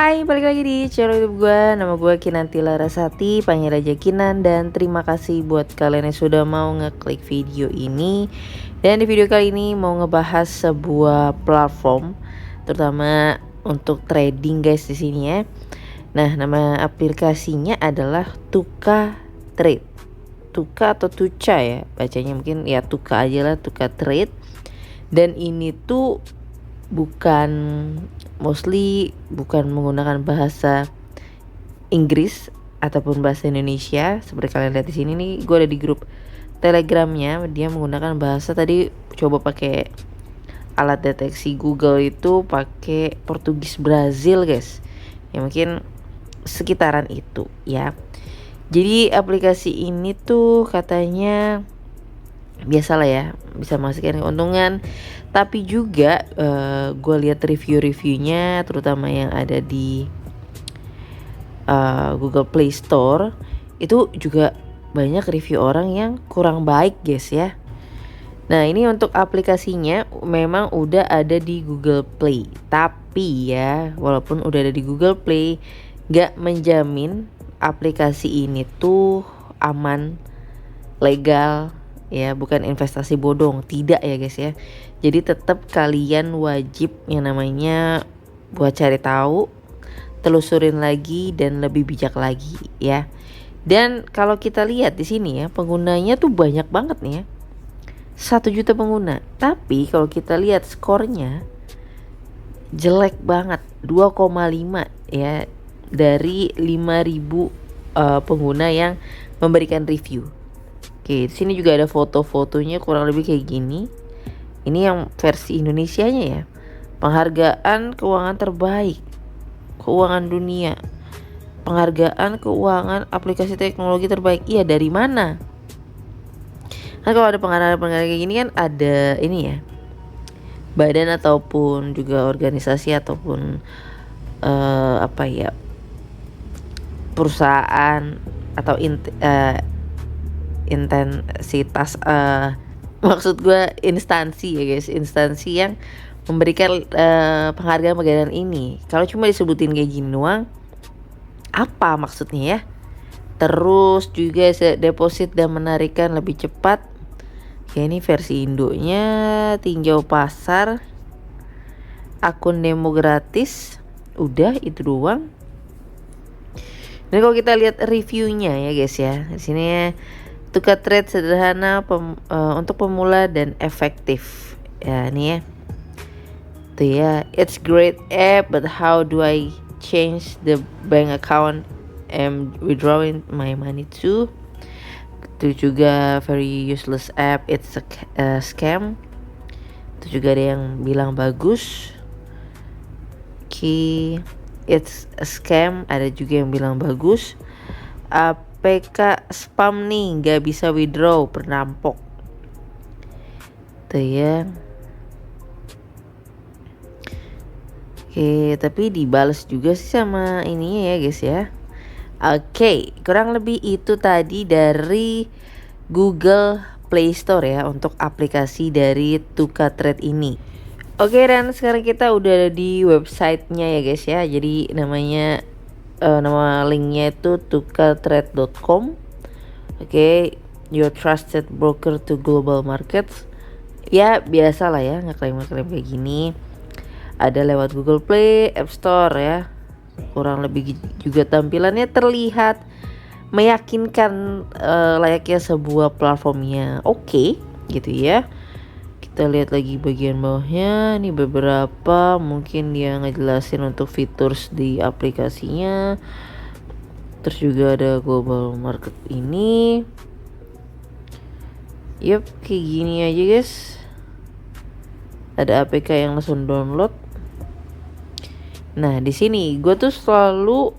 Hai, balik lagi di channel YouTube gue. Nama gue Kinanti Larasati, panggil aja Kinan. Dan terima kasih buat kalian yang sudah mau ngeklik video ini. Dan di video kali ini mau ngebahas sebuah platform, terutama untuk trading guys di sini ya. Nah, nama aplikasinya adalah Tuka Trade. Tuka atau Tuca ya, bacanya mungkin ya Tuka aja lah, Tuka Trade. Dan ini tuh bukan menggunakan bahasa Inggris ataupun bahasa Indonesia. Seperti kalian lihat di sini nih, gue ada di grup Telegramnya. Dia menggunakan bahasa, tadi coba pakai alat deteksi Google itu pakai Portugis Brazil guys. Ya mungkin sekitaran itu ya. Jadi aplikasi ini tuh katanya biasalah ya, bisa menghasilkan keuntungan. Tapi juga gue lihat review-reviewnya, terutama yang ada di Google Play Store, itu juga banyak review orang yang kurang baik guys ya. Nah, ini untuk aplikasinya memang udah ada di Google Play. Tapi ya, walaupun udah ada di Google Play, gak menjamin aplikasi ini tuh aman, legal ya, bukan investasi bodong, tidak ya guys ya. Jadi tetap kalian wajib yang namanya buat cari tahu, telusurin lagi dan lebih bijak lagi ya. Dan kalau kita lihat di sini ya, penggunanya tuh banyak banget nih ya. 1 juta pengguna. Tapi kalau kita lihat skornya jelek banget, 2,5 ya dari 5.000 pengguna yang memberikan review. Oke, di sini juga ada foto-fotonya kurang lebih kayak gini. Ini yang versi Indonesianya ya. Penghargaan keuangan terbaik, keuangan dunia, penghargaan keuangan aplikasi teknologi terbaik. Iya, dari mana? Kan kalau ada penghargaan kayak gini kan ada ini ya, badan ataupun juga organisasi ataupun perusahaan atau intensitas maksud gue instansi ya guys, instansi yang memberikan penghargaan ini. Kalau cuma disebutin kayak gini doang, apa maksudnya ya? Terus juga deposit dan menarikan lebih cepat. Ya, ini versi Indonya, tinjau pasar, akun demo gratis, udah itu doang. Dan kalau kita lihat reviewnya ya guys ya, di sini ya, Tuka Trade sederhana untuk pemula dan efektif. Ya ini ya. Tuh ya, it's great app, but how do I change the bank account and withdrawing my money to? Itu juga very useless app, it's a scam. Itu juga ada yang bilang bagus. It's a scam, ada juga yang bilang bagus. APK spam nih, gak bisa withdraw, perampok. Tuh ya. Oke, tapi dibales juga sih sama ininya ya guys ya. Oke, kurang lebih itu tadi dari Google Play Store ya untuk aplikasi dari Tuka Trade ini. Oke, dan sekarang kita udah ada di websitenya ya guys ya. Jadi namanya nama linknya itu tukatrade.com. Oke, your trusted broker to global markets. Ya biasa lah ya, ngeklaim kayak gini. Ada lewat Google Play, App Store ya. Kurang lebih juga tampilannya terlihat meyakinkan, layaknya sebuah platformnya oke gitu ya. Kita lihat lagi bagian bawahnya, nih beberapa mungkin dia ngejelasin untuk features di aplikasinya. Terus juga ada global market ini. Yep, kayak gini aja guys. Ada APK yang langsung download. Nah, di sini gue tuh selalu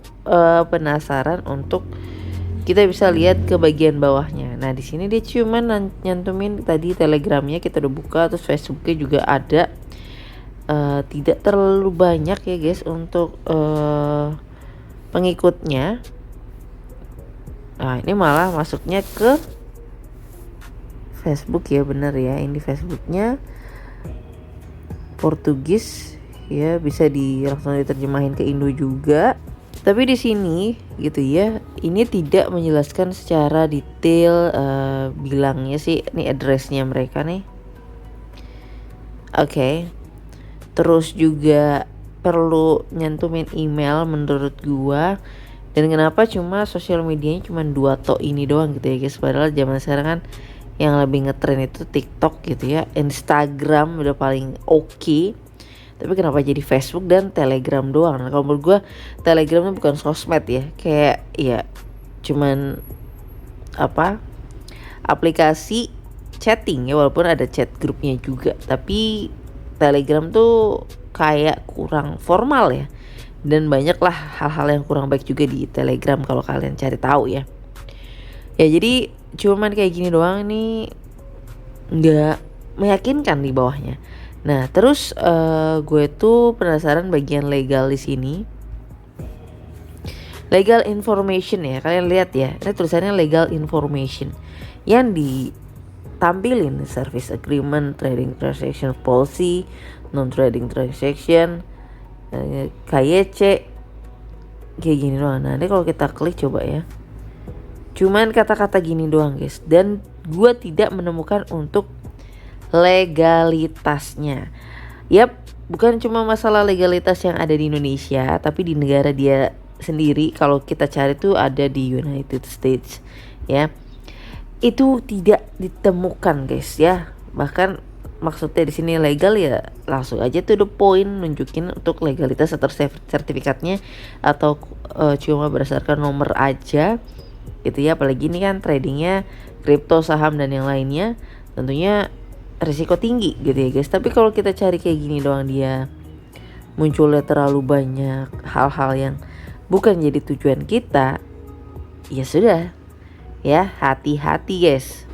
penasaran untuk kita bisa lihat ke bagian bawahnya. Nah, di sini dia cuma nyantumin tadi Telegramnya kita udah buka, terus Facebooknya juga ada. Tidak terlalu banyak ya guys untuk pengikutnya. Nah, ini malah masuknya ke Facebook ya, bener ya. Ini Facebooknya Portugis ya, bisa langsung diterjemahin ke Indo juga. Tapi di sini gitu ya, ini tidak menjelaskan secara detail, bilangnya sih ini addressnya mereka nih. Oke. Terus juga perlu nyantumin email menurut gua. Dan kenapa cuma sosial medianya cuma 2 ini doang gitu ya guys. Padahal zaman sekarang kan yang lebih ngetren itu TikTok gitu ya. Instagram udah paling oke. Tapi kenapa jadi Facebook dan Telegram doang? Nah, kalau menurut gue Telegram itu bukan sosmed ya. Kayak ya cuman aplikasi chatting ya, walaupun ada chat grupnya juga. Tapi Telegram tuh kayak kurang formal ya. Dan banyaklah hal-hal yang kurang baik juga di Telegram kalau kalian cari tahu ya. Ya jadi cuman kayak gini doang nih, nggak meyakinkan di bawahnya. Nah terus gue tuh penasaran bagian legal di sini. Legal information ya, kalian lihat ya, ini tulisannya legal information yang ditampilin service agreement, trading transaction policy, non trading transaction, KYC, kayak gini doang. Nah ini kalau kita klik coba ya, cuman kata-kata gini doang guys, dan gue tidak menemukan untuk legalitasnya. Yap, bukan cuma masalah legalitas yang ada di Indonesia, tapi di negara dia sendiri. Kalau kita cari tuh ada di United States ya, itu tidak ditemukan guys ya. Bahkan maksudnya di sini legal ya langsung aja tuh the point, nunjukin untuk legalitas atau sertifikatnya, atau cuma berdasarkan nomor aja gitu ya. Apalagi ini kan tradingnya kripto, saham dan yang lainnya, tentunya risiko tinggi gitu ya guys. Tapi kalau kita cari kayak gini doang, dia munculnya terlalu banyak hal-hal yang bukan jadi tujuan kita, ya sudah ya, hati-hati guys.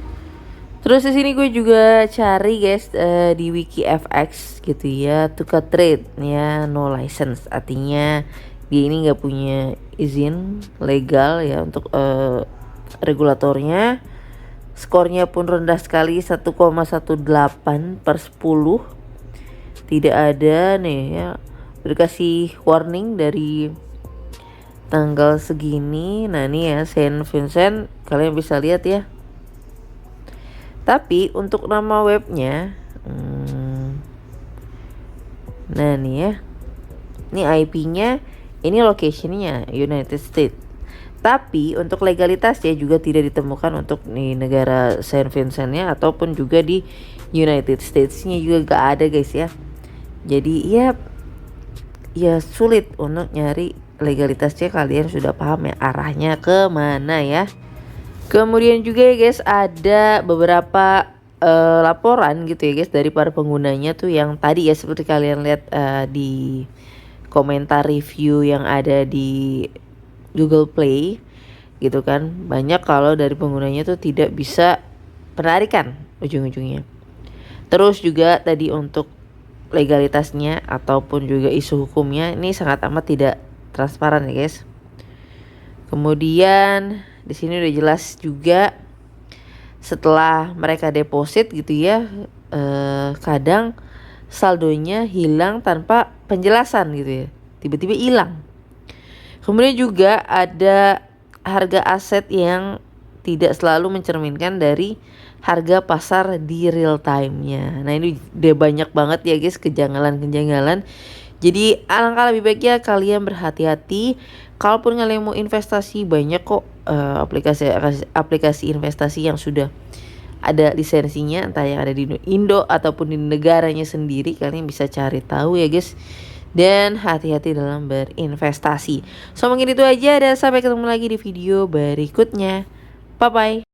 Terus di sini gue juga cari guys di WikiFX gitu ya, tukar trade ya, no license, artinya dia ini nggak punya izin legal ya untuk regulatornya. Skornya pun rendah sekali, 1,18 per 10. Tidak ada nih ya, dikasih warning dari tanggal segini. Nah ini ya Saint Vincent, kalian bisa lihat ya. Tapi untuk nama webnya, nah nih ya, ini IP-nya, ini location-nya United States. Tapi untuk legalitasnya juga tidak ditemukan untuk di negara Saint Vincent-nya ataupun juga di United States-nya juga gak ada guys ya. Jadi ya sulit untuk nyari legalitasnya. Kalian sudah paham ya arahnya kemana ya. Kemudian juga ya guys, ada beberapa laporan gitu ya guys dari para penggunanya tuh, yang tadi ya seperti kalian lihat di komentar review yang ada di Google Play gitu kan. Banyak kalau dari penggunanya tuh tidak bisa penarikan ujung-ujungnya. Terus juga tadi untuk legalitasnya ataupun juga isu hukumnya ini sangat amat tidak transparan ya guys. Kemudian di sini udah jelas juga setelah mereka deposit gitu ya, kadang saldonya hilang tanpa penjelasan gitu ya, tiba-tiba hilang. Kemudian juga ada harga aset yang tidak selalu mencerminkan dari harga pasar di real time-nya. Nah ini udah banyak banget ya guys kejanggalan-kejanggalan. Jadi alangkah lebih baiknya kalian berhati-hati. Kalaupun kalian mau investasi, banyak kok aplikasi investasi yang sudah ada lisensinya, entah yang ada di Indo ataupun di negaranya sendiri. Kalian bisa cari tahu ya guys. Dan hati-hati dalam berinvestasi. So mungkin itu aja, dan sampai ketemu lagi di video berikutnya. Bye bye.